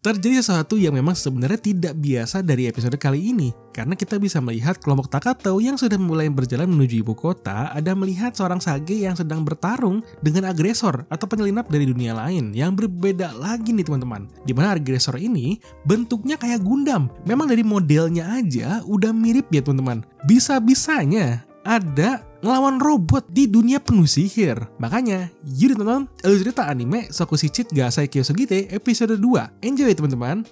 Terjadi sesuatu yang memang sebenarnya tidak biasa dari episode kali ini, karena kita bisa melihat kelompok Takato yang sudah mulai berjalan menuju ibu kota ada melihat seorang Sage yang sedang bertarung dengan agresor atau penyelinap dari dunia lain yang berbeda lagi nih teman-teman. Dimana agresor ini bentuknya kayak Gundam, memang dari modelnya aja udah mirip ya teman-teman. Bisa-bisanya ada ngelawan robot di dunia penuh sihir. Makanya, yuk tonton alur cerita anime Sokushichi Gasai Kyosugite episode 2. Enjoy teman-teman.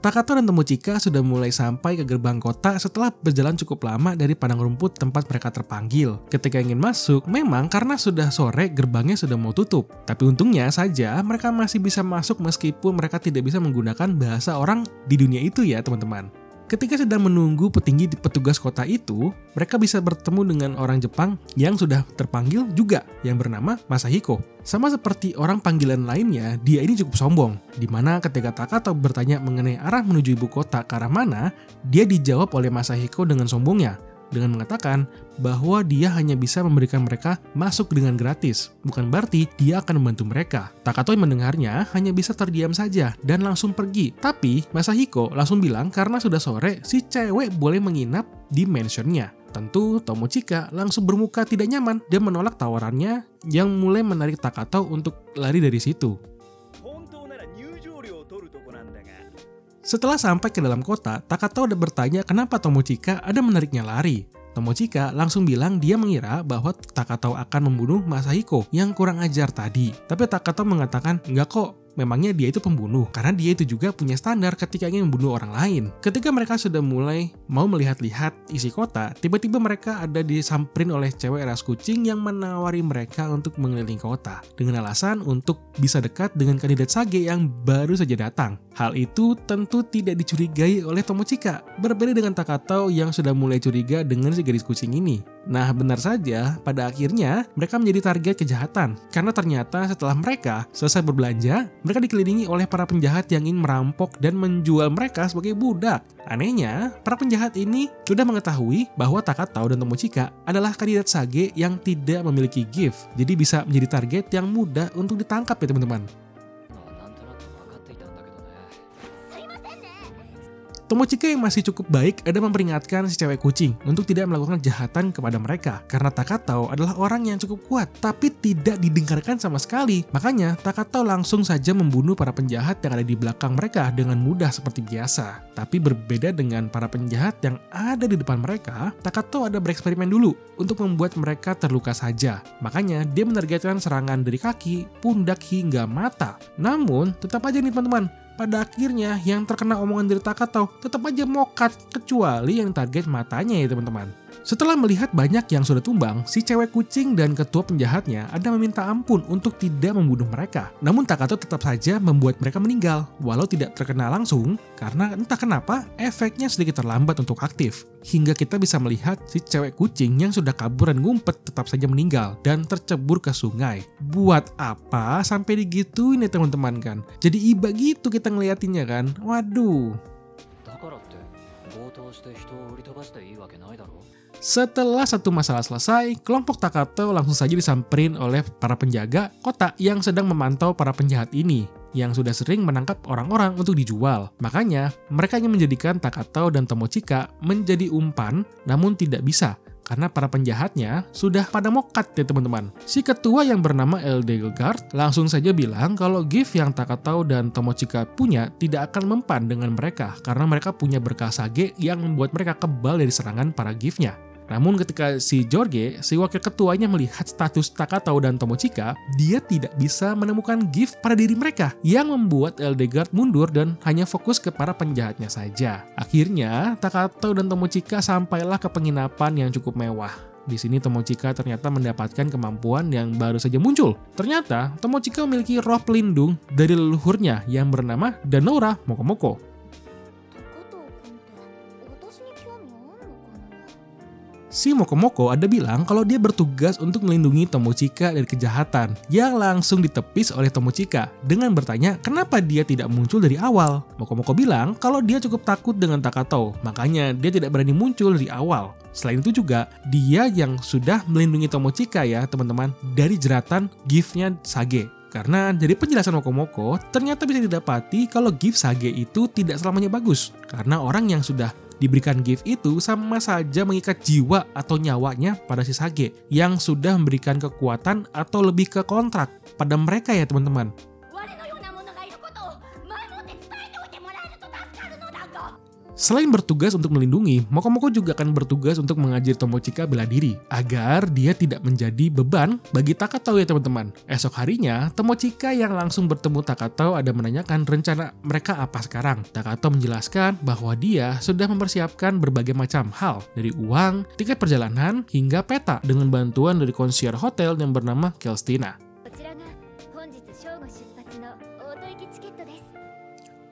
Takato dan Tomochika sudah mulai sampai ke gerbang kota setelah berjalan cukup lama dari padang rumput tempat mereka terpanggil. Ketika ingin masuk, memang karena sudah sore gerbangnya sudah mau tutup. Tapi untungnya saja mereka masih bisa masuk meskipun mereka tidak bisa menggunakan bahasa orang di dunia itu ya teman-teman. Ketika sedang menunggu petinggi di petugas kota itu, mereka bisa bertemu dengan orang Jepang yang sudah terpanggil juga yang bernama Masahiko. Sama seperti orang panggilan lainnya, dia ini cukup sombong. Dimana ketika Takato bertanya mengenai arah menuju ibu kota ke arah mana, dia dijawab oleh Masahiko dengan sombongnya. Dengan mengatakan bahwa dia hanya bisa memberikan mereka masuk dengan gratis. Bukan berarti dia akan membantu mereka. Takato yang mendengarnya hanya bisa terdiam saja dan langsung pergi. Tapi Masahiko langsung bilang karena sudah sore si cewek boleh menginap di mansionnya. Tentu Tomochika langsung bermuka tidak nyaman dan menolak tawarannya yang mulai menarik Takato untuk lari dari situ. Setelah sampai ke dalam kota, Takato udah bertanya kenapa Tomochika ada menariknya lari. Tomochika langsung bilang dia mengira bahwa Takato akan membunuh Masahiko yang kurang ajar tadi. Tapi Takato mengatakan enggak kok. Memangnya dia itu pembunuh, karena dia itu juga punya standar ketika ingin membunuh orang lain. Ketika mereka sudah mulai mau melihat-lihat isi kota, tiba-tiba mereka ada disamperin oleh cewek ras kucing yang menawari mereka untuk mengelilingi kota, dengan alasan untuk bisa dekat dengan kandidat Sage yang baru saja datang. Hal itu tentu tidak dicurigai oleh Tomochika, berbeda dengan Takato yang sudah mulai curiga dengan si gadis kucing ini. Nah, benar saja, pada akhirnya mereka menjadi target kejahatan. Karena ternyata setelah mereka selesai berbelanja, mereka dikelilingi oleh para penjahat yang ingin merampok dan menjual mereka sebagai budak. Anehnya, para penjahat ini sudah mengetahui bahwa Takato dan Tomochika adalah kandidat Sage yang tidak memiliki gift. Jadi bisa menjadi target yang mudah untuk ditangkap ya teman-teman. Tomochika yang masih cukup baik ada memperingatkan si cewek kucing untuk tidak melakukan kejahatan kepada mereka karena Takato adalah orang yang cukup kuat tapi tidak didengarkan sama sekali. Makanya Takato langsung saja membunuh para penjahat yang ada di belakang mereka dengan mudah seperti biasa. Tapi berbeda dengan para penjahat yang ada di depan mereka, Takato ada bereksperimen dulu untuk membuat mereka terluka saja. Makanya dia menargetkan serangan dari kaki, pundak hingga mata. Namun tetap aja nih teman-teman, pada akhirnya yang terkena omongan dari Takato tetap aja mokat kecuali yang target matanya ya teman-teman. Setelah melihat banyak yang sudah tumbang, si cewek kucing dan ketua penjahatnya ada meminta ampun untuk tidak membunuh mereka. Namun Takato tetap saja membuat mereka meninggal, walau tidak terkena langsung karena entah kenapa efeknya sedikit terlambat untuk aktif. Hingga kita bisa melihat si cewek kucing yang sudah kabur dan ngumpet tetap saja meninggal dan tercebur ke sungai. Buat apa sampai digituin ya teman-teman kan? Jadi iba gitu kita ngeliatinnya kan? Waduh. Setelah satu masalah selesai, kelompok Takato langsung saja disamperin oleh para penjaga kota yang sedang memantau para penjahat ini, yang sudah sering menangkap orang-orang untuk dijual. Makanya, mereka ingin menjadikan Takato dan Tomochika menjadi umpan, namun tidak bisa, karena para penjahatnya sudah pada mokat ya teman-teman. Si ketua yang bernama Eldegard langsung saja bilang kalau gift yang Takato dan Tomochika punya tidak akan mempan dengan mereka, karena mereka punya berkah Sage yang membuat mereka kebal dari serangan para giftnya. Namun ketika si Jorge, si wakil ketuanya melihat status Takato dan Tomochika, dia tidak bisa menemukan gift pada diri mereka yang membuat Eldegard mundur dan hanya fokus ke para penjahatnya saja. Akhirnya, Takato dan Tomochika sampailah ke penginapan yang cukup mewah. Di sini Tomochika ternyata mendapatkan kemampuan yang baru saja muncul. Ternyata Tomochika memiliki roh pelindung dari leluhurnya yang bernama Danora Mokomoko. Si Mokomoko ada bilang kalau dia bertugas untuk melindungi Tomochika dari kejahatan yang langsung ditepis oleh Tomochika dengan bertanya kenapa dia tidak muncul dari awal. Mokomoko bilang kalau dia cukup takut dengan Takato, makanya dia tidak berani muncul dari awal. Selain itu juga, dia yang sudah melindungi Tomochika ya teman-teman dari jeratan gift-nya Sage. Karena dari penjelasan Mokomoko, ternyata bisa didapati kalau gift Sage itu tidak selamanya bagus. Karena orang yang sudah diberikan gift itu sama saja mengikat jiwa atau nyawanya pada si Sage yang sudah memberikan kekuatan atau lebih ke kontrak pada mereka ya teman-teman. Selain bertugas untuk melindungi, Mokomoko juga akan bertugas untuk mengajari Tomochika bela diri agar dia tidak menjadi beban bagi Takato ya teman-teman. Esok harinya, Tomochika yang langsung bertemu Takato ada menanyakan rencana mereka apa sekarang. Takato menjelaskan bahwa dia sudah mempersiapkan berbagai macam hal, dari uang, tiket perjalanan, hingga peta dengan bantuan dari konsier hotel yang bernama Kelstina.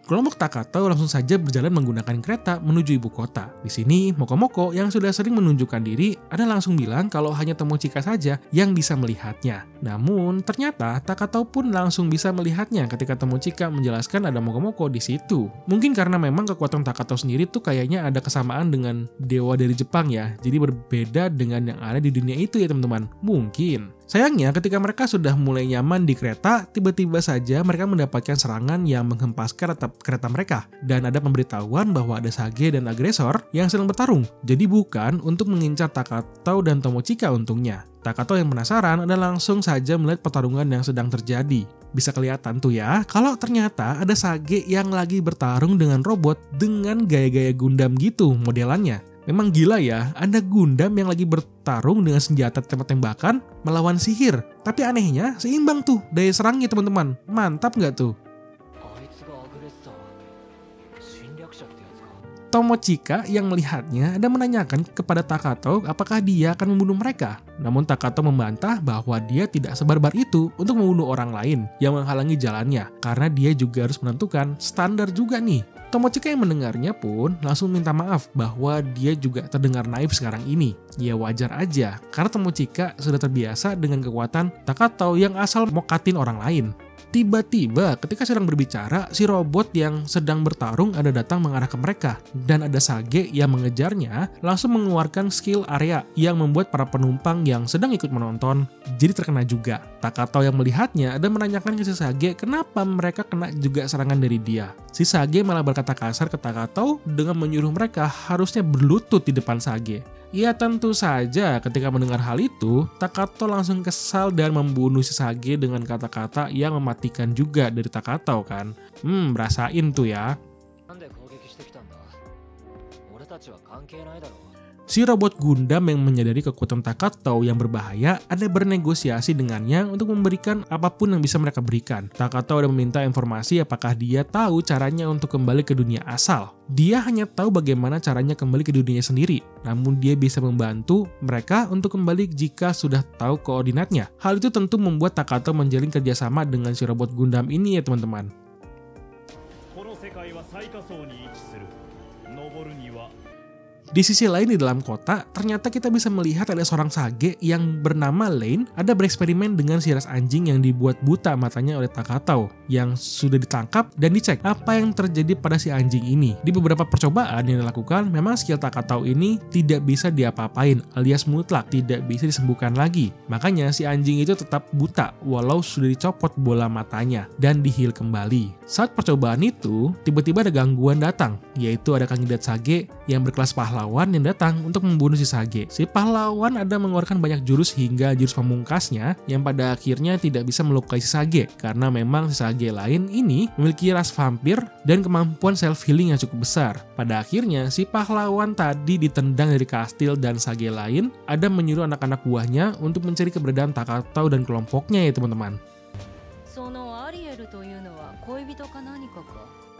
Kelompok Takato langsung saja berjalan menggunakan kereta menuju ibu kota. Di sini, Mokomoko yang sudah sering menunjukkan diri ada langsung bilang kalau hanya Tomochika saja yang bisa melihatnya. Namun, ternyata Takato pun langsung bisa melihatnya ketika Tomochika menjelaskan ada Mokomoko di situ. Mungkin karena memang kekuatan Takato sendiri tuh kayaknya ada kesamaan dengan dewa dari Jepang ya. Jadi berbeda dengan yang ada di dunia itu ya teman-teman. Mungkin. Sayangnya ketika mereka sudah mulai nyaman di kereta, tiba-tiba saja mereka mendapatkan serangan yang menghempaskan kereta mereka. Dan ada pemberitahuan bahwa ada Sage dan agresor yang sedang bertarung. Jadi bukan untuk mengincar Takato dan Tomochika untungnya. Takato yang penasaran ada langsung saja melihat pertarungan yang sedang terjadi. Bisa kelihatan tuh ya, kalau ternyata ada Sage yang lagi bertarung dengan robot dengan gaya-gaya Gundam gitu modelannya. Memang gila ya, ada Gundam yang lagi bertarung dengan senjata tembak-tembakan melawan sihir. Tapi anehnya, seimbang tuh daya serangnya teman-teman. Mantap nggak tuh? Tomochika yang melihatnya ada menanyakan kepada Takato apakah dia akan membunuh mereka. Namun Takato membantah bahwa dia tidak sebarbar itu untuk membunuh orang lain yang menghalangi jalannya. Karena dia juga harus menentukan standar juga nih. Tomochika yang mendengarnya pun langsung minta maaf bahwa dia juga terdengar naif sekarang ini. Ya wajar aja, karena Tomochika sudah terbiasa dengan kekuatan Takato yang asal mokatin orang lain. Tiba-tiba ketika sedang berbicara, si robot yang sedang bertarung ada datang mengarah ke mereka. Dan ada Sage yang mengejarnya langsung mengeluarkan skill area yang membuat para penumpang yang sedang ikut menonton jadi terkena juga. Takato yang melihatnya ada menanyakan ke si Sage kenapa mereka kena juga serangan dari dia. Si Sage malah berkata kasar ke Takato dengan menyuruh mereka harusnya berlutut di depan Sage. Ya tentu saja ketika mendengar hal itu, Takato langsung kesal dan membunuh si Sage dengan kata-kata yang mematikan juga dari Takato kan. Rasain tuh ya. Si robot Gundam yang menyadari kekuatan Takato yang berbahaya ada bernegosiasi dengannya untuk memberikan apapun yang bisa mereka berikan. Takato ada meminta informasi apakah dia tahu caranya untuk kembali ke dunia asal. Dia hanya tahu bagaimana caranya kembali ke dunia sendiri, namun dia bisa membantu mereka untuk kembali jika sudah tahu koordinatnya. Hal itu tentu membuat Takato menjalin kerjasama dengan si robot Gundam ini ya teman-teman. Di sisi lain di dalam kota, ternyata kita bisa melihat ada seorang Sage yang bernama Lane ada bereksperimen dengan si ras anjing yang dibuat buta matanya oleh Takato yang sudah ditangkap dan dicek apa yang terjadi pada si anjing ini. Di beberapa percobaan yang dilakukan, memang skill Takato ini tidak bisa diapa-apain alias mutlak, tidak bisa disembuhkan lagi. Makanya si anjing itu tetap buta walau sudah dicopot bola matanya dan dihil kembali. Saat percobaan itu, tiba-tiba ada gangguan datang, yaitu ada kandidat Sage yang berkelas pahlawan yang datang untuk membunuh si Sage. Si pahlawan ada mengeluarkan banyak jurus hingga jurus pamungkasnya yang pada akhirnya tidak bisa melukai si Sage karena memang si Sage lain ini memiliki ras vampir dan kemampuan self healing yang cukup besar. Pada akhirnya si pahlawan tadi ditendang dari kastil dan Sage lain ada menyuruh anak-anak buahnya untuk mencari keberadaan Takato dan kelompoknya ya teman-teman.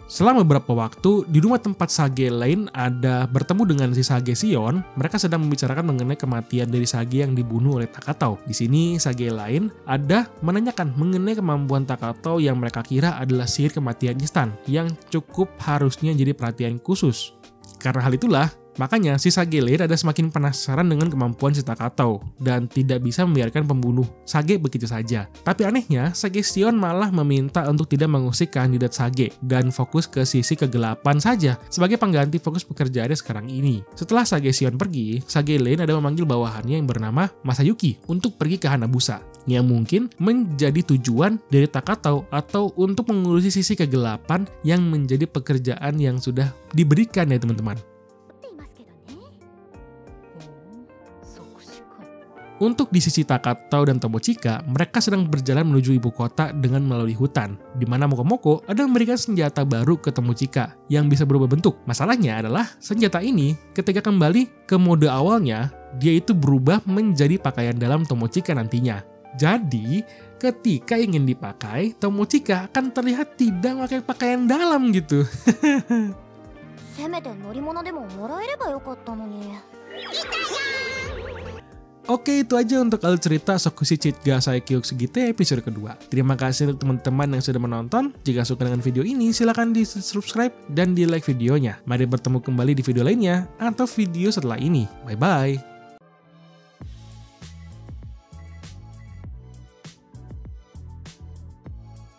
Selama beberapa waktu, di rumah tempat Sage lain ada bertemu dengan si Sage Sion, mereka sedang membicarakan mengenai kematian dari Sage yang dibunuh oleh Takato. Di sini Sage lain ada menanyakan mengenai kemampuan Takato yang mereka kira adalah sihir kematian instan, yang cukup harusnya jadi perhatian khusus. Karena hal itulah, Makanya si Sage Lane ada semakin penasaran dengan kemampuan si Takatau dan tidak bisa membiarkan pembunuh Sage begitu saja. Tapi anehnya, Sage Shion malah meminta untuk tidak mengusik kandidat Sage dan fokus ke sisi kegelapan saja sebagai pengganti fokus pekerjaannya sekarang ini. Setelah Sage Shion pergi, Sage Lane ada memanggil bawahannya yang bernama Masayuki untuk pergi ke Hanabusa, yang mungkin menjadi tujuan dari Takatau atau untuk mengurusi sisi kegelapan yang menjadi pekerjaan yang sudah diberikan ya teman-teman. Untuk di sisi Takatau dan Tomochika, mereka sedang berjalan menuju ibu kota dengan melalui hutan, di mana Mokomoko ada memberikan senjata baru ke Tomochika yang bisa berubah bentuk. Masalahnya adalah senjata ini ketika kembali ke mode awalnya, dia itu berubah menjadi pakaian dalam Tomochika nantinya. Jadi, ketika ingin dipakai, Tomochika akan terlihat tidak pakai pakaian dalam gitu. Oke, itu aja untuk alur cerita Sokushi Chiga Saikyo Sugite episode kedua. Terima kasih untuk teman-teman yang sudah menonton. Jika suka dengan video ini, silahkan di subscribe dan di like videonya. Mari bertemu kembali di video lainnya atau video setelah ini. Bye-bye.